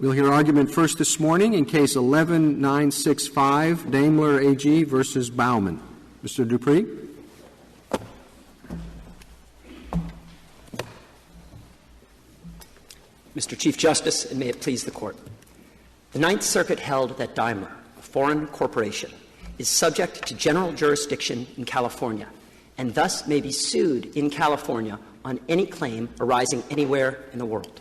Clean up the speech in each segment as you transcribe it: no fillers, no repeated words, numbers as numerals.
We'll hear argument first this morning in Case 11-965, Daimler AG versus Bauman. Mr. Dupree. Mr. Chief Justice, and may it please the Court. The Ninth Circuit held that Daimler, a foreign corporation, is subject to general jurisdiction in California and thus may be sued in California on any claim arising anywhere in the world.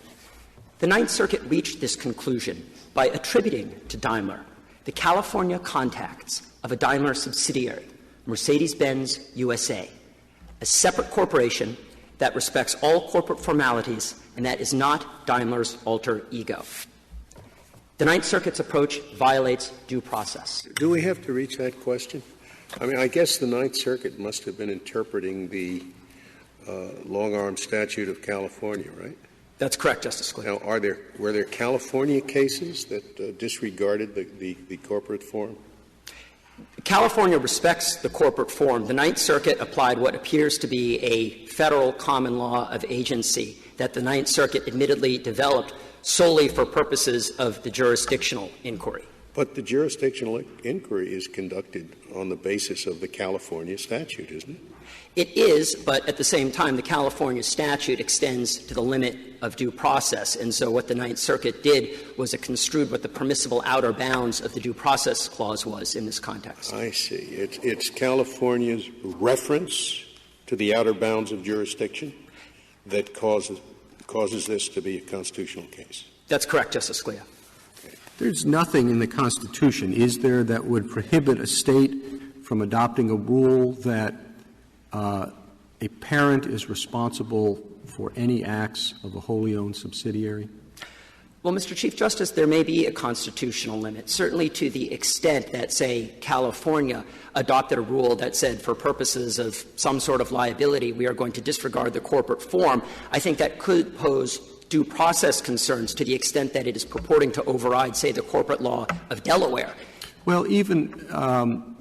The Ninth Circuit reached this conclusion by attributing to Daimler the California contacts of a Daimler subsidiary, Mercedes-Benz USA, a separate corporation that respects all corporate formalities and that is not Daimler's alter ego. The Ninth Circuit's approach violates due process. Do we have to reach that question? I mean, I guess the Ninth Circuit must have been interpreting the long-arm statute of California, right? That's correct, Justice Scalia. Now, were there California cases that disregarded the corporate form? California respects the corporate form. The Ninth Circuit applied what appears to be a federal common law of agency that the Ninth Circuit admittedly developed solely for purposes of the jurisdictional inquiry. But the jurisdictional inquiry is conducted on the basis of the California statute, isn't it? It is, but at the same time, the California statute extends to the limit of due process. And so what the Ninth Circuit did was it construed what the permissible outer bounds of the due process clause was in this context. I see. It's California's reference to the outer bounds of jurisdiction that causes this to be a constitutional case. That's correct, Justice Scalia. There's nothing in the Constitution, is there, that would prohibit a state from adopting a rule that a parent is responsible for any acts of a wholly owned subsidiary? Well, Mr. Chief Justice, there may be a constitutional limit, certainly to the extent that, say, California adopted a rule that said for purposes of some sort of liability we are going to disregard the corporate form. I think that could pose due process concerns to the extent that it is purporting to override, say, the corporate law of Delaware. Well, even on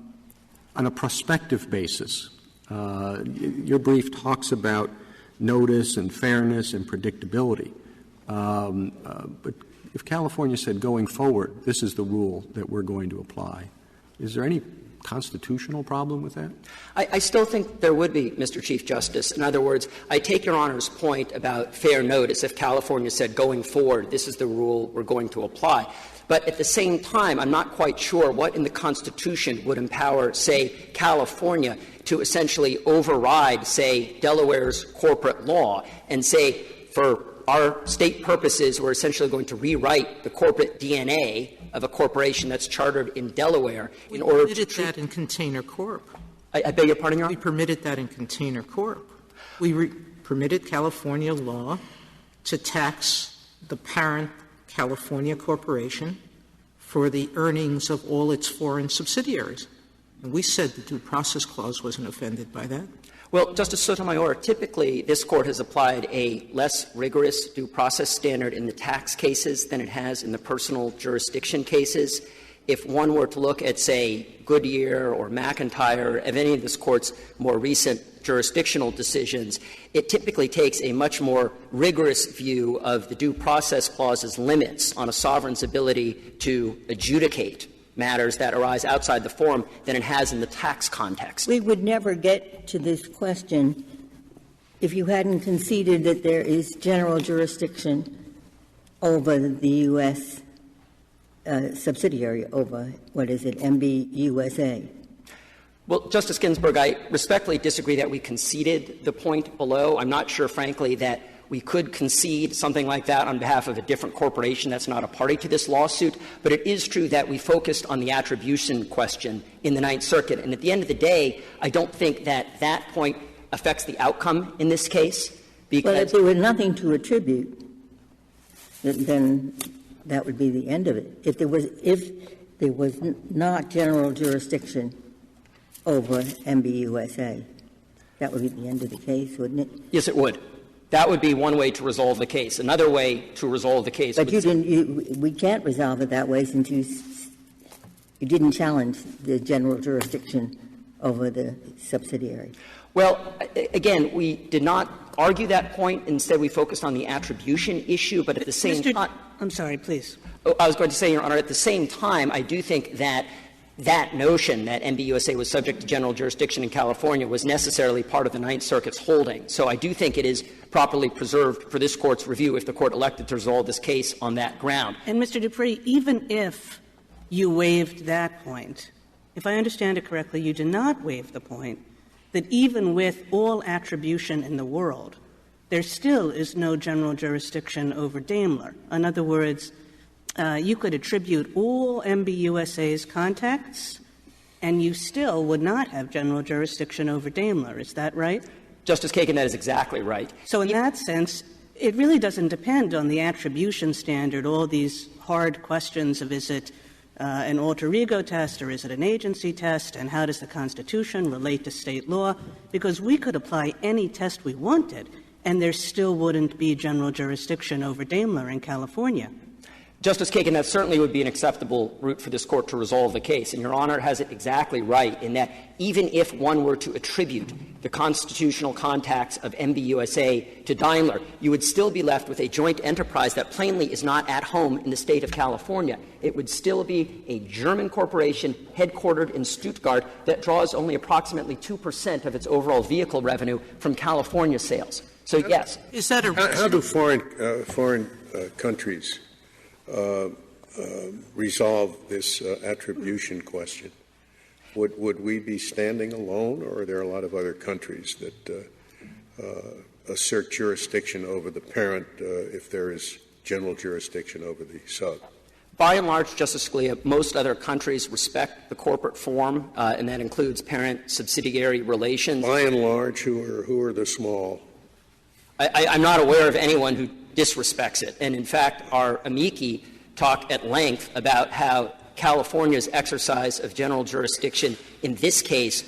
a prospective basis, your brief talks about notice and fairness and predictability. But if California said going forward, this is the rule that we're going to apply, is there any constitutional problem with that? I still think there would be, Mr. Chief Justice. In other words, I take Your Honor's point about fair notice. If California said going forward, this is the rule we're going to apply. But at the same time, I'm not quite sure what in the Constitution would empower, say, California to essentially override, say, Delaware's corporate law and say, for our state purposes, we're essentially going to rewrite the corporate DNA of a corporation that's chartered in Delaware in order to treat. We permitted that in Container Corp. I beg your pardon, Your Honor? We permitted that in Container Corp. We permitted California law to tax the parent California corporation for the earnings of all its foreign subsidiaries. And we said the due process clause wasn't offended by that. Well, Justice Sotomayor, typically this Court has applied a less rigorous due process standard in the tax cases than it has in the personal jurisdiction cases. If one were to look at, say, Goodyear or McIntyre, of any of this Court's more recent jurisdictional decisions, it typically takes a much more rigorous view of the due process clause's limits on a sovereign's ability to adjudicate matters that arise outside the forum than it has in the tax context. We would never get to this question if you hadn't conceded that there is general jurisdiction over the U.S. Subsidiary, over, MBUSA. Well, Justice Ginsburg, I respectfully disagree that we conceded the point below. I'm not sure, frankly, that we could concede something like that on behalf of a different corporation that's not a party to this lawsuit. But it is true that we focused on the attribution question in the Ninth Circuit. And at the end of the day, I don't think that that point affects the outcome in this case. Because well, if there were nothing to attribute, then that would be the end of it. If there was not general jurisdiction over MBUSA, that would be the end of the case, wouldn't it? Yes, it would. That would be one way to resolve the case. Another way to resolve the case. But we can't resolve it that way since you didn't challenge the general jurisdiction over the subsidiary. Well, again, we did not argue that point. Instead, we focused on the attribution issue, but at the same time — I'm sorry, please. I was going to say, Your Honor, at the same time, I do think that that notion that MBUSA was subject to general jurisdiction in California was necessarily part of the Ninth Circuit's holding. So I do think it is properly preserved for this Court's review if the Court elected to resolve this case on that ground. And, Mr. Dupree, even if you waived that point, if I understand it correctly, you did not waive the point that even with all attribution in the world, there still is no general jurisdiction over Daimler. In other words, you could attribute all MBUSA's contacts, and you still would not have general jurisdiction over Daimler. Is that right? Justice Kagan, that is exactly right. So in that sense, it really doesn't depend on the attribution standard, all these hard questions of is it an alter ego test or is it an agency test, and how does the Constitution relate to state law, because we could apply any test we wanted, and there still wouldn't be general jurisdiction over Daimler in California. Justice Kagan, that certainly would be an acceptable route for this Court to resolve the case. And Your Honor has it exactly right in that even if one were to attribute the constitutional contacts of MBUSA to Daimler, you would still be left with a joint enterprise that plainly is not at home in the state of California. It would still be a German corporation headquartered in Stuttgart that draws only approximately 2% of its overall vehicle revenue from California sales. So, yes. Is that a how do foreign countries resolve this attribution question? Would we be standing alone, or are there a lot of other countries that assert jurisdiction over the parent if there is general jurisdiction over the sub? By and large, Justice Scalia, most other countries respect the corporate form, and that includes parent-subsidiary relations. By and large, who are the small? I'm not aware of anyone who disrespects it. And, in fact, our amici talk at length about how California's exercise of general jurisdiction in this case